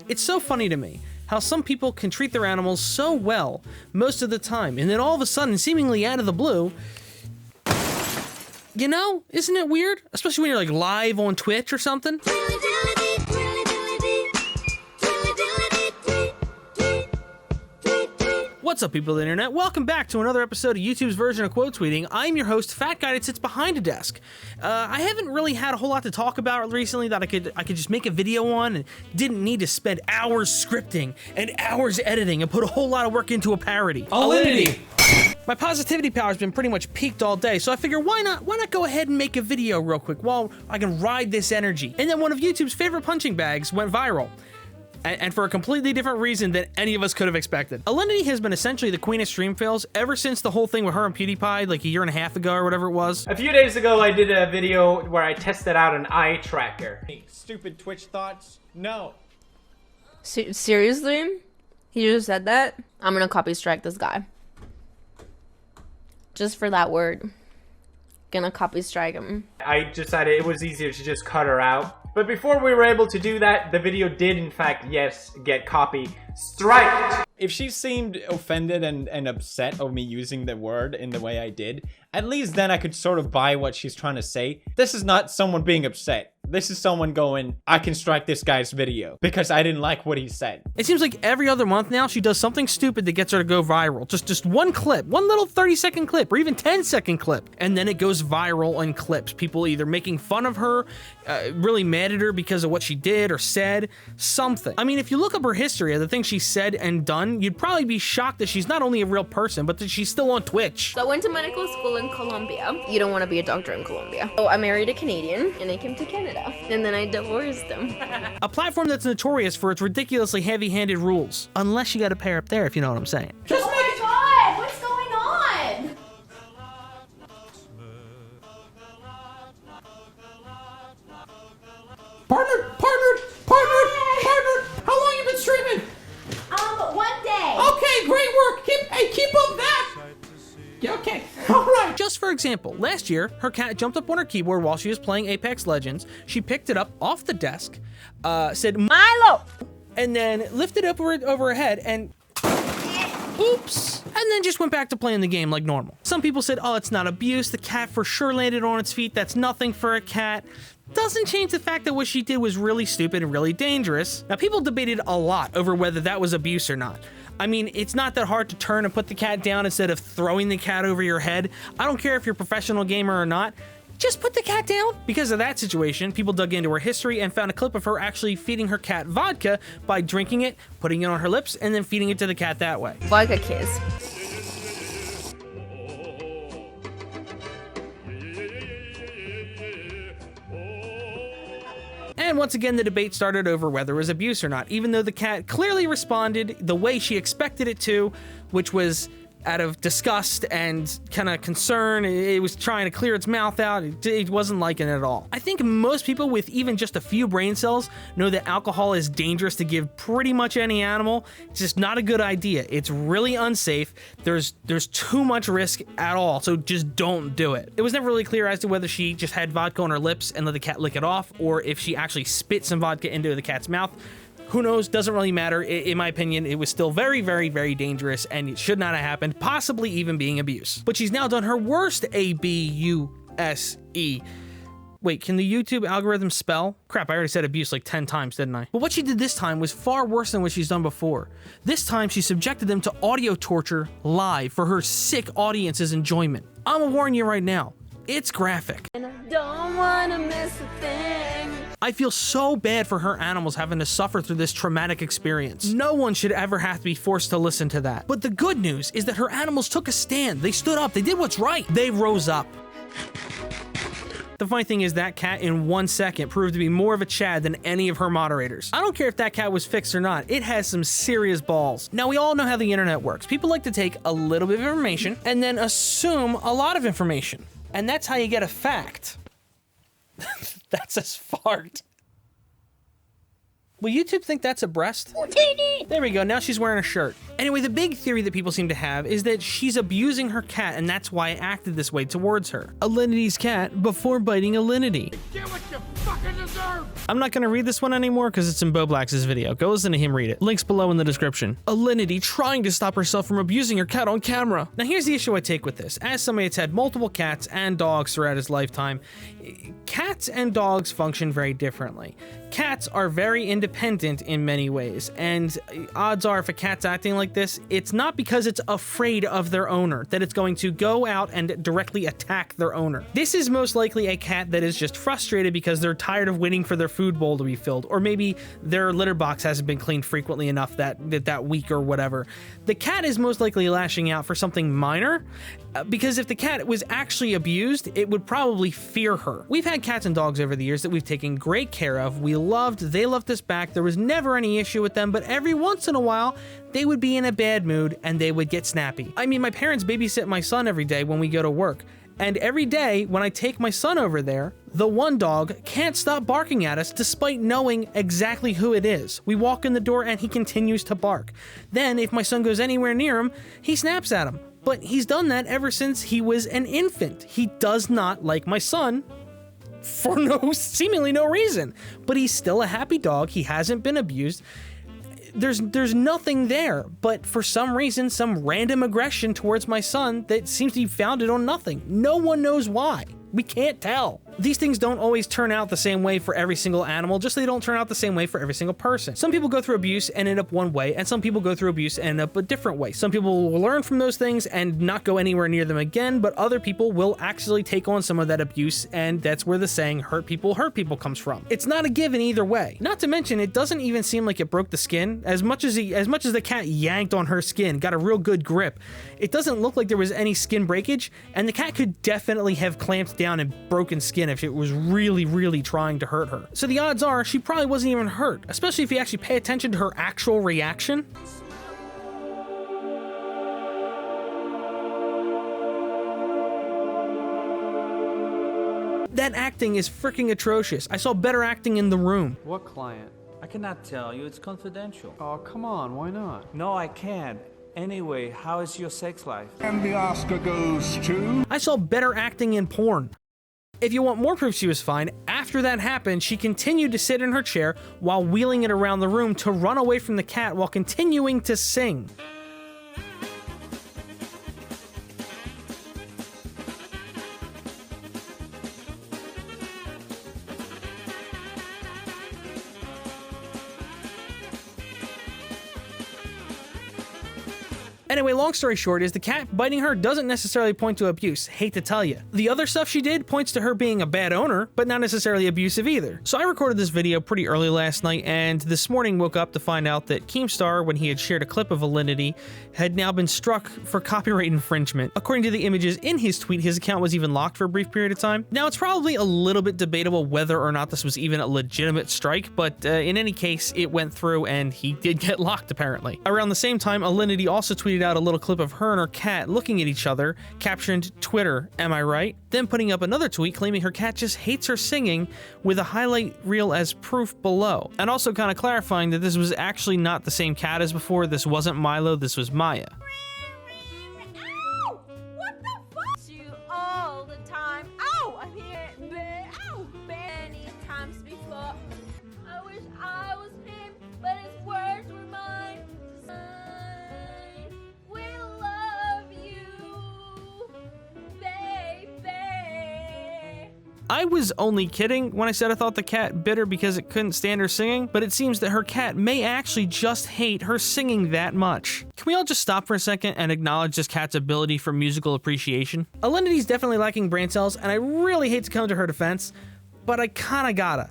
It's so funny to me how some people can treat their animals so well most of the time, and then all of a sudden, seemingly out of the blue, you know, isn't it weird? Especially when you're like live on Twitch or something. What's up, people of the internet? Welcome back to another episode of YouTube's version of quote tweeting. I'm your host, Fat Guy that sits behind a desk. I haven't really had a whole lot to talk about recently that I could just make a video on and didn't need to spend hours scripting and hours editing and put a whole lot of work into a parody. Alinity! My positivity power's been pretty much peaked all day, so I figure why not go ahead and make a video real quick while I can ride this energy. And then one of YouTube's favorite punching bags went viral. And for a completely different reason than any of us could have expected. Alinity has been essentially the queen of stream fails ever since the whole thing with her and PewDiePie like a year and a half ago or whatever it was. A few days ago, I did a video where I tested out an eye tracker. Stupid Twitch thoughts? No. Seriously? He just said that? I'm gonna copy strike this guy. Just for that word. Gonna copy strike him. I decided it was easier to just cut her out. But before we were able to do that, the video did in fact, yes, get copy striked. If she seemed offended and upset of me using the word in the way I did, at least then I could sort of buy what she's trying to say. This is not someone being upset. This is someone going, I can strike this guy's video because I didn't like what he said. It seems like every other month now she does something stupid that gets her to go viral. Just one clip, one little 30-second clip or even 10-second clip. And then it goes viral on clips. People either making fun of her, really mad at her because of what she did or said, something. I mean, if you look up her history of the things she said and done, you'd probably be shocked that she's not only a real person, but that she's still on Twitch. So I went to medical school in Colombia. You don't want to be a doctor in Colombia. So I married a Canadian and I came to Canada. And then I divorced him. A platform that's notorious for its ridiculously heavy-handed rules. Unless you got a pair up there, if you know what I'm saying. Oh my god! What's going on? Partner! How long you been streaming? 1 day. Okay, great work. Keep up that. Yeah, okay. All right. Just for example, last year, her cat jumped up on her keyboard while she was playing Apex Legends. She picked it up off the desk, said Milo, and then lifted it over her head and oops, and then just went back to playing the game like normal. Some people said, oh, it's not abuse. The cat for sure landed on its feet. That's nothing for a cat. Doesn't change the fact that what she did was really stupid and really dangerous. Now, people debated a lot over whether that was abuse or not. I mean, it's not that hard to turn and put the cat down instead of throwing the cat over your head. I don't care if you're a professional gamer or not. Just put the cat down. Because of that situation, people dug into her history and found a clip of her actually feeding her cat vodka by drinking it, putting it on her lips, and then feeding it to the cat that way. Vodka kiss. And once again, the debate started over whether it was abuse or not, even though the cat clearly responded the way she expected it to, which was out of disgust and kind of concern. It was trying to clear its mouth out. It wasn't liking it at all. I think most people with even just a few brain cells know that alcohol is dangerous to give pretty much any animal. It's just not a good idea. It's really unsafe. There's too much risk at all, so just don't do it. It was never really clear as to whether she just had vodka on her lips and let the cat lick it off, or if she actually spit some vodka into the cat's mouth. Who knows? Doesn't really matter. In my opinion, it was still very, very, very dangerous and it should not have happened, possibly even being abuse. But she's now done her worst A-B-U-S-E. Wait, can the YouTube algorithm spell? Crap, I already said abuse like 10 times, didn't I? But what she did this time was far worse than what she's done before. This time, she subjected them to audio torture live for her sick audience's enjoyment. I'm gonna warn you right now. It's graphic. And I don't wanna miss a thing. I feel so bad for her animals having to suffer through this traumatic experience. No one should ever have to be forced to listen to that. But the good news is that her animals took a stand. They stood up. They did what's right. They rose up. The funny thing is that cat in 1 second proved to be more of a Chad than any of her moderators. I don't care if that cat was fixed or not. It has some serious balls. Now, we all know how the internet works. People like to take a little bit of information and then assume a lot of information. And that's how you get a fact. That's a fart. Will YouTube think that's a breast? There we go, now she's wearing a shirt. Anyway, the big theory that people seem to have is that she's abusing her cat and that's why it acted this way towards her. Alinity's cat before biting Alinity. Get what you fucking deserve! I'm not gonna read this one anymore because it's in Boblax's video. Go listen to him read it. Links below in the description. Alinity trying to stop herself from abusing her cat on camera. Now here's the issue I take with this. As somebody that's had multiple cats and dogs throughout his lifetime, cats and dogs function very differently. Cats are very independent in many ways, and odds are if a cat's acting like this, it's not because it's afraid of their owner, that it's going to go out and directly attack their owner. This is most likely a cat that is just frustrated because they're tired of waiting for their food bowl to be filled, or maybe their litter box hasn't been cleaned frequently enough that week or whatever. The cat is most likely lashing out for something minor, because if the cat was actually abused, it would probably fear her. We've had cats and dogs over the years that we've taken great care of. We loved, they loved us back. There was never any issue with them, but every once in a while, they would be in a bad mood and they would get snappy. I mean, my parents babysit my son every day when we go to work. And every day when I take my son over there, the one dog can't stop barking at us despite knowing exactly who it is. We walk in the door and he continues to bark. Then if my son goes anywhere near him, he snaps at him. But he's done that ever since he was an infant. He does not like my son for seemingly no reason. But he's still a happy dog. He hasn't been abused. There's nothing there, but for some reason, some random aggression towards my son that seems to be founded on nothing. No one knows why. We can't tell. These things don't always turn out the same way for every single animal, just they don't turn out the same way for every single person. Some people go through abuse and end up one way, and some people go through abuse and end up a different way. Some people will learn from those things and not go anywhere near them again, but other people will actually take on some of that abuse, and that's where the saying hurt people comes from. It's not a given either way. Not to mention, it doesn't even seem like it broke the skin. As much as the cat yanked on her skin, got a real good grip, it doesn't look like there was any skin breakage, and the cat could definitely have clamped down and broken skin if it was really trying to hurt her. So the odds are she probably wasn't even hurt, especially if you actually pay attention to her actual reaction. That acting is freaking atrocious. I saw better acting in The Room. What client? I cannot tell you, it's confidential. Oh, come on, why not? No, I can't. Anyway, how is your sex life? And the Oscar goes to... I saw better acting in porn. If you want more proof she was fine, after that happened, she continued to sit in her chair while wheeling it around the room to run away from the cat while continuing to sing. Anyway, long story short is the cat biting her doesn't necessarily point to abuse, hate to tell you. The other stuff she did points to her being a bad owner, but not necessarily abusive either. So I recorded this video pretty early last night, and this morning woke up to find out that Keemstar, when he had shared a clip of Alinity, had now been struck for copyright infringement. According to the images in his tweet, his account was even locked for a brief period of time. Now, it's probably a little bit debatable whether or not this was even a legitimate strike, but in any case, it went through and he did get locked apparently. Around the same time, Alinity also tweeted out a little clip of her and her cat looking at each other, captioned "Twitter, am I right?" Then putting up another tweet claiming her cat just hates her singing with a highlight reel as proof below. And also kind of clarifying that this was actually not the same cat as before. This wasn't Milo, this was Maya. Ow! What the fuck? You all the time. Ow! I'm here. Ow! Many times before. I wish I was him, but his words were mine. We love you, baby. I was only kidding when I said I thought the cat bit her because it couldn't stand her singing, but it seems that her cat may actually just hate her singing that much. Can we all just stop for a second and acknowledge this cat's ability for musical appreciation? Alinity's definitely lacking brain cells, and I really hate to come to her defense, but I kinda gotta.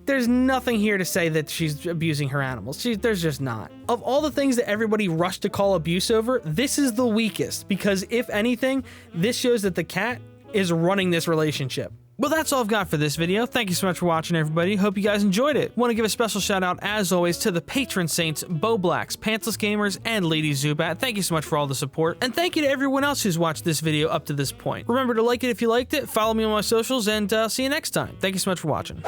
There's nothing here to say that she's abusing her animals. There's just not. Of all the things that everybody rushed to call abuse over, this is the weakest, because if anything, this shows that the cat is running this relationship. Well, that's all I've got for this video. Thank you so much for watching, everybody. Hope you guys enjoyed it. Want to give a special shout out, as always, to the patron saints, Boblax, Pantsless Gamers, and Lady Zubat. Thank you so much for all the support. And thank you to everyone else who's watched this video up to this point. Remember to like it if you liked it, follow me on my socials, and see you next time. Thank you so much for watching.